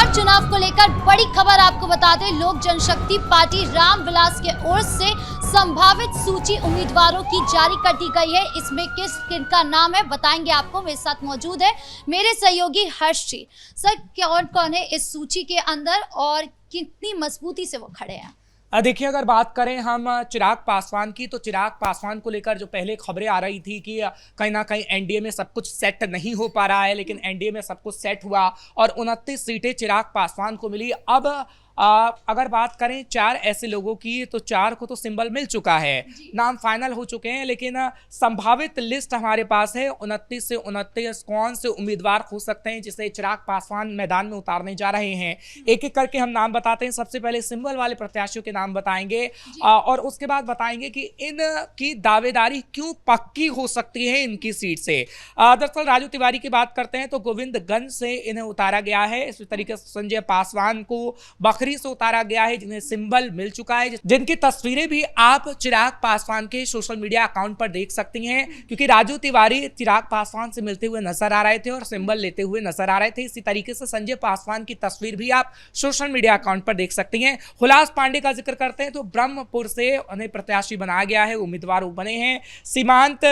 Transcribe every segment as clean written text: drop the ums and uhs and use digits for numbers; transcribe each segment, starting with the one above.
बिहार चुनाव को लेकर बड़ी खबर आपको बता दें, लोक जनशक्ति पार्टी रामविलास के ओर से संभावित सूची उम्मीदवारों की जारी कर दी गई है। इसमें किनका नाम है बताएंगे आपको। मेरे साथ मौजूद है मेरे सहयोगी हर्ष जी। सर, कौन कौन है इस सूची के अंदर और कितनी मजबूती से वो खड़े हैं? देखिए, अगर बात करें हम चिराग पासवान की, तो चिराग पासवान को लेकर जो पहले खबरें आ रही थी कि कहीं ना कहीं एनडीए में सब कुछ सेट नहीं हो पा रहा है, लेकिन एनडीए में सब कुछ सेट हुआ और 29 सीटें चिराग पासवान को मिली। अब अगर बात करें 4 ऐसे लोगों की, तो 4 को तो सिंबल मिल चुका है, नाम फाइनल हो चुके हैं, लेकिन संभावित लिस्ट हमारे पास है 29 से 29 कौन से उम्मीदवार हो सकते हैं जिसे चिराग पासवान मैदान में उतारने जा रहे हैं। एक एक करके हम नाम बताते हैं। सबसे पहले सिंबल वाले प्रत्याशियों के नाम बताएंगे और उसके बाद बताएंगे कि इनकी दावेदारी क्यों पक्की हो सकती है इनकी सीट से। दरअसल राजू तिवारी की बात करते हैं तो गोविंदगंज से इन्हें उतारा गया है। इसी तरीके से संजय पासवान को बखरी से उतारा गया है, जिन्हें सिंबल मिल चुका है, जिनकी तस्वीरें भी आप चिराग पासवान के सोशल मीडिया अकाउंट पर देख सकती हैं, क्योंकि राजू तिवारी चिराग पासवान से मिलते हुए नजर आ रहे थे और सिंबल लेते हुए नजर आ रहे थे। इसी तरीके से संजय पासवान की तस्वीर भी आप सोशल मीडिया अकाउंट पर देख सकती हैं। हुलास पांडे का जिक्र करते हैं तो ब्रह्मपुर से उन्हें प्रत्याशी बनाया गया है, उम्मीदवार बने हैं। सीमांत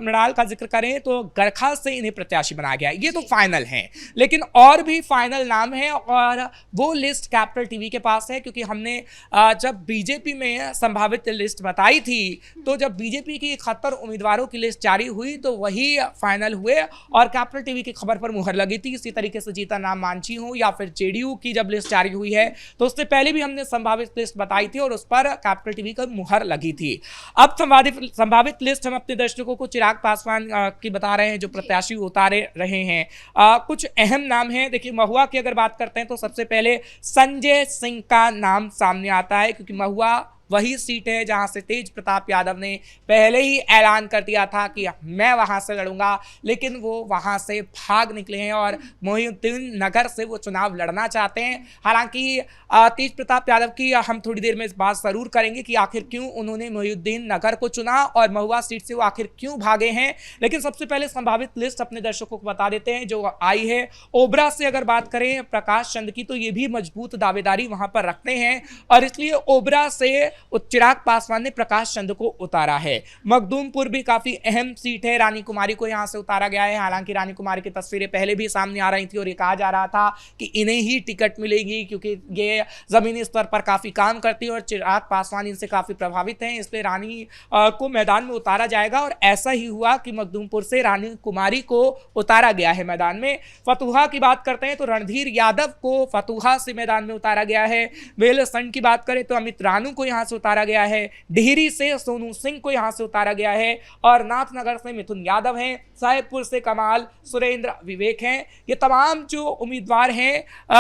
मृणाल का जिक्र करें तो गरखा से इन्हें प्रत्याशी बनाया गया है। ये तो फाइनल है, लेकिन और भी फाइनल नाम है और वो लिस्ट कैपिटल टीवी के पास है, क्योंकि हमने जब बीजेपी में संभावित लिस्ट बताई थी, तो जब बीजेपी की 71 उम्मीदवारों की लिस्ट जारी हुई तो वही फाइनल हुए और कैपिटल टीवी की खबर पर मुहर लगी थी। इसी तरीके से जीतन राम मांझी हो या फिर जेडीयू की जब लिस्ट जारी हुई है तो उससे पहले भी हमने संभावित लिस्ट बताई थी और उस पर कैपिटल टीवी का मुहर लगी थी। अब संभावित लिस्ट हम अपने दर्शकों को चिराग पासवान की बता रहे हैं जो प्रत्याशी उतारे रहे हैं। कुछ अहम नाम है। देखिए, महुआ की अगर बात करते हैं तो सबसे पहले संजय सिंह का नाम सामने आता है, क्योंकि महुआ वही सीट है जहां से तेज प्रताप यादव ने पहले ही ऐलान कर दिया था कि मैं वहां से लड़ूंगा, लेकिन वो वहां से भाग निकले हैं और मोहिउद्दीन नगर से वो चुनाव लड़ना चाहते हैं। हालांकि तेज प्रताप यादव की हम थोड़ी देर में इस बात जरूर करेंगे कि आखिर क्यों उन्होंने मोहिउद्दीन नगर को चुना और महुआ सीट से वो आखिर क्यों भागे हैं। लेकिन सबसे पहले संभावित लिस्ट अपने दर्शकों को बता देते हैं जो आई है। ओबरा से अगर बात करें प्रकाश चंद की, तो ये भी मजबूत दावेदारी वहां पर रखते हैं और इसलिए ओबरा से चिराग पासवान ने प्रकाश चंद को उतारा है। मखदूमपुर भी काफी अहम सीट है, रानी कुमारी को यहां से उतारा गया है। हालांकि रानी कुमारी की तस्वीरें पहले भी सामने आ रही थी और ये कहा जा रहा था कि इन्हें ही टिकट मिलेगी, क्योंकि ये जमीनी स्तर पर काफी काम करती है और चिराग पासवान इनसे काफी प्रभावित हैं, इसलिए रानी को मैदान में उतारा जाएगा और ऐसा ही हुआ कि मखदूमपुर से रानी कुमारी को उतारा गया है मैदान में। फतुहा की बात करते हैं तो रणधीर यादव को फतुहा से मैदान में उतारा गया है। बेलसंड की बात करें तो अमित रानू को यहां से उतारा गया है। डिहरी से सोनू सिंह को यहां से उतारा गया है और नाथनगर से मिथुन यादव हैं। साहेबपुर से कमाल सुरेंद्र विवेक हैं। ये तमाम जो उम्मीदवार हैं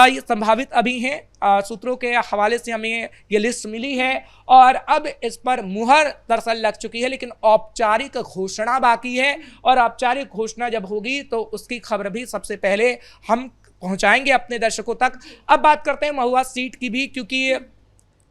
ये संभावित अभी हैं। सूत्रों के हवाले से हमें ये लिस्ट मिली है और अब इस पर मुहर दरअसल लग चुकी है, लेकिन औपचारिक घोषणा बाकी है और औपचारिक घोषणा जब होगी तो उसकी खबर भी सबसे पहले हम पहुंचाएंगे अपने दर्शकों तक। अब बात करते हैं महुआ सीट की भी, क्योंकि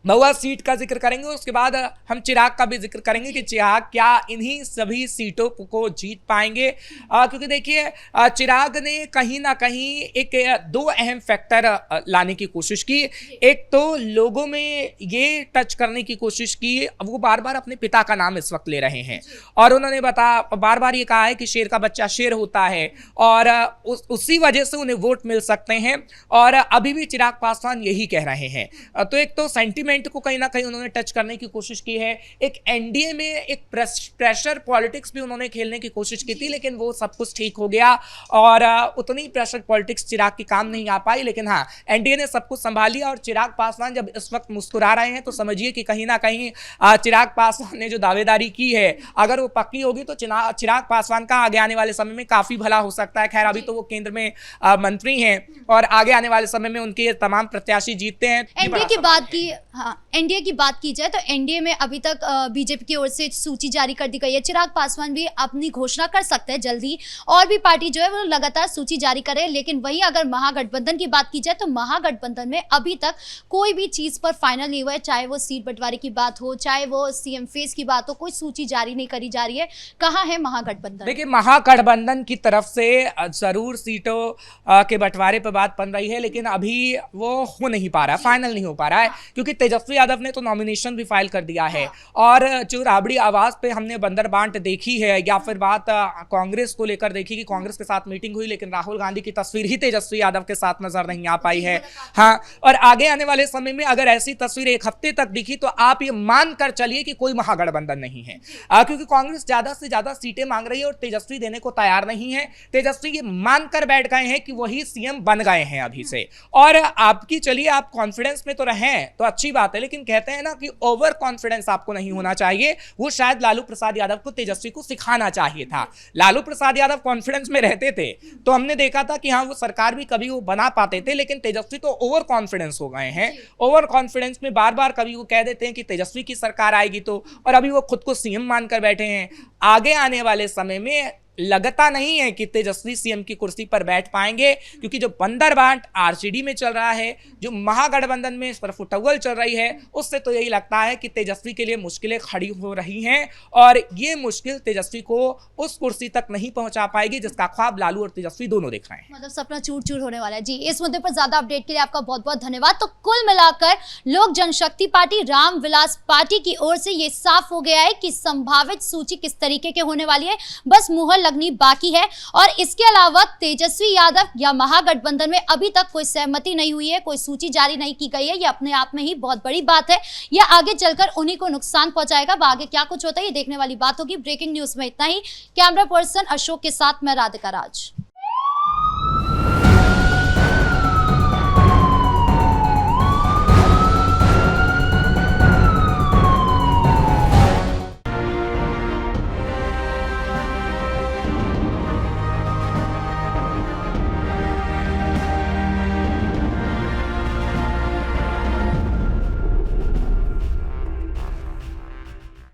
महुआ सीट का जिक्र करेंगे, उसके बाद हम चिराग का भी जिक्र करेंगे कि चिराग क्या इन्हीं सभी सीटों को जीत पाएंगे। क्योंकि देखिए, चिराग ने कहीं ना कहीं दो अहम फैक्टर लाने की कोशिश की। एक तो लोगों में ये टच करने की कोशिश की, वो बार बार अपने पिता का नाम इस वक्त ले रहे हैं और उन्होंने बार बार ये कहा है कि शेर का बच्चा शेर होता है और उसी वजह से उन्हें वोट मिल सकते हैं और अभी भी चिराग पासवान यही कह रहे हैं। तो एक तो सेंटिमेंट को कहीं ना कहीं उन्होंने टच करने की कोशिश की है। एक एनडीए में एक प्रेशर पॉलिटिक्स भी उन्होंने खेलने की कोशिश की थी, लेकिन वो सब कुछ ठीक हो गया और उतनी प्रेशर पॉलिटिक्स चिराग की काम नहीं आ पाई। लेकिन हाँ, एनडीए ने सब कुछ संभाल लिया और चिराग पासवान जब इस वक्त मुस्कुरा रहे हैं तो समझिए कि कहीं ना कहीं चिराग पासवान ने जो दावेदारी की है अगर वो पक्की होगी तो चिराग पासवान का आगे आने वाले समय में काफी भला हो सकता है। खैर, अभी तो वो केंद्र में मंत्री हैं और आगे आने वाले समय में उनके तमाम प्रत्याशी जीतते हैं। एनडीए की बात की, हाँ, एनडीए की बात की जाए तो एनडीए में अभी तक बीजेपी की ओर से सूची जारी कर दी गई है। चिराग पासवान भी अपनी घोषणा कर सकते हैं जल्दी, और भी पार्टी जो है वो लगातार सूची जारी करे। लेकिन वहीं अगर महागठबंधन की बात की जाए तो महागठबंधन में अभी तक कोई भी चीज पर फाइनल नहीं हुआ है, चाहे वो सीट बंटवारे की बात हो, चाहे वो सीएम फेस की बात हो, कोई सूची जारी नहीं करी जा रही है। कहाँ है महागठबंधन? देखिए, महागठबंधन की तरफ से जरूर सीटों के बंटवारे पर बात बन रही है, लेकिन अभी वो हो नहीं पा रहा है, फाइनल नहीं हो पा रहा है, क्योंकि तेजस्वी यादव ने तो नॉमिनेशन भी फाइल कर दिया है। और जो राबड़ी आवाज पे हमने बंदर बांट देखी है, या फिर बात कांग्रेस को लेकर देखी कि कांग्रेस के साथ मीटिंग हुई, लेकिन राहुल गांधी की तस्वीर ही तेजस्वी यादव के साथ नजर नहीं आ पाई है। हाँ, और आगे आने वाले समय में अगर ऐसी तस्वीर एक हफ्ते तक दिखी तो आप ये मान कर चलिए कि कोई महागठबंधन नहीं है, क्योंकि कांग्रेस ज्यादा से ज्यादा सीटें मांग रही है और तेजस्वी देने को तैयार नहीं है। तेजस्वी ये मानकर बैठ गए हैं कि वही सीएम बन गए हैं अभी से। और आपकी चलिए, आप कॉन्फिडेंस में तो रहें तो अच्छी बात है, लेकिन कहते हैं ना कि ओवर कॉन्फिडेंस आपको नहीं होना चाहिए। वो शायद लालू प्रसाद यादव को तेजस्वी को सिखाना चाहिए था। लालू प्रसाद यादव कॉन्फिडेंस में रहते थे तो हमने देखा था कि हाँ, वो सरकार भी कभी वो बना पाते थे, लेकिन तेजस्वी तो ओवर कॉन्फिडेंस हो गए हैं। ओवर कॉन्फिडेंस में बार बार कभी वो कह देते हैं कि तेजस्वी की सरकार आएगी तो, और अभी वो खुद को सीएम मानकर बैठे हैं। आगे आने वाले समय में लगता नहीं है कि तेजस्वी सीएम की कुर्सी पर बैठ पाएंगे, क्योंकि जो बंदर बांट आरजेडी में चल रहा है, जो महागठबंधन में सरफुटौल चल रही है, उससे तो यही लगता है कि तेजस्वी के लिए मुश्किलें खड़ी हो रही हैं, और ये मुश्किल तेजस्वी को उस कुर्सी तक नहीं पहुंचा पाएगी जिसका ख्वाब लालू और तेजस्वी दोनों देख रहे हैं। मतलब सपना चूर चूर होने वाला है। जी, इस मुद्दे पर ज्यादा अपडेट के लिए आपका बहुत बहुत धन्यवाद। तो कुल मिलाकर लोक जनशक्ति पार्टी रामविलास पार्टी की ओर से ये साफ हो गया है कि संभावित सूची किस तरीके के होने वाली है, बस मुहर लगनी बाकी है। और इसके अलावा तेजस्वी यादव या महागठबंधन में अभी तक कोई सहमति नहीं हुई है, कोई सूची जारी नहीं की गई है। ये अपने आप में ही बहुत बड़ी बात है। यह आगे चलकर उन्हीं को नुकसान पहुंचाएगा। अब आगे क्या कुछ होता है ये देखने वाली बात होगी। ब्रेकिंग न्यूज में इतना ही। कैमरा पर्सन अशोक के साथ मैं राधिका राज।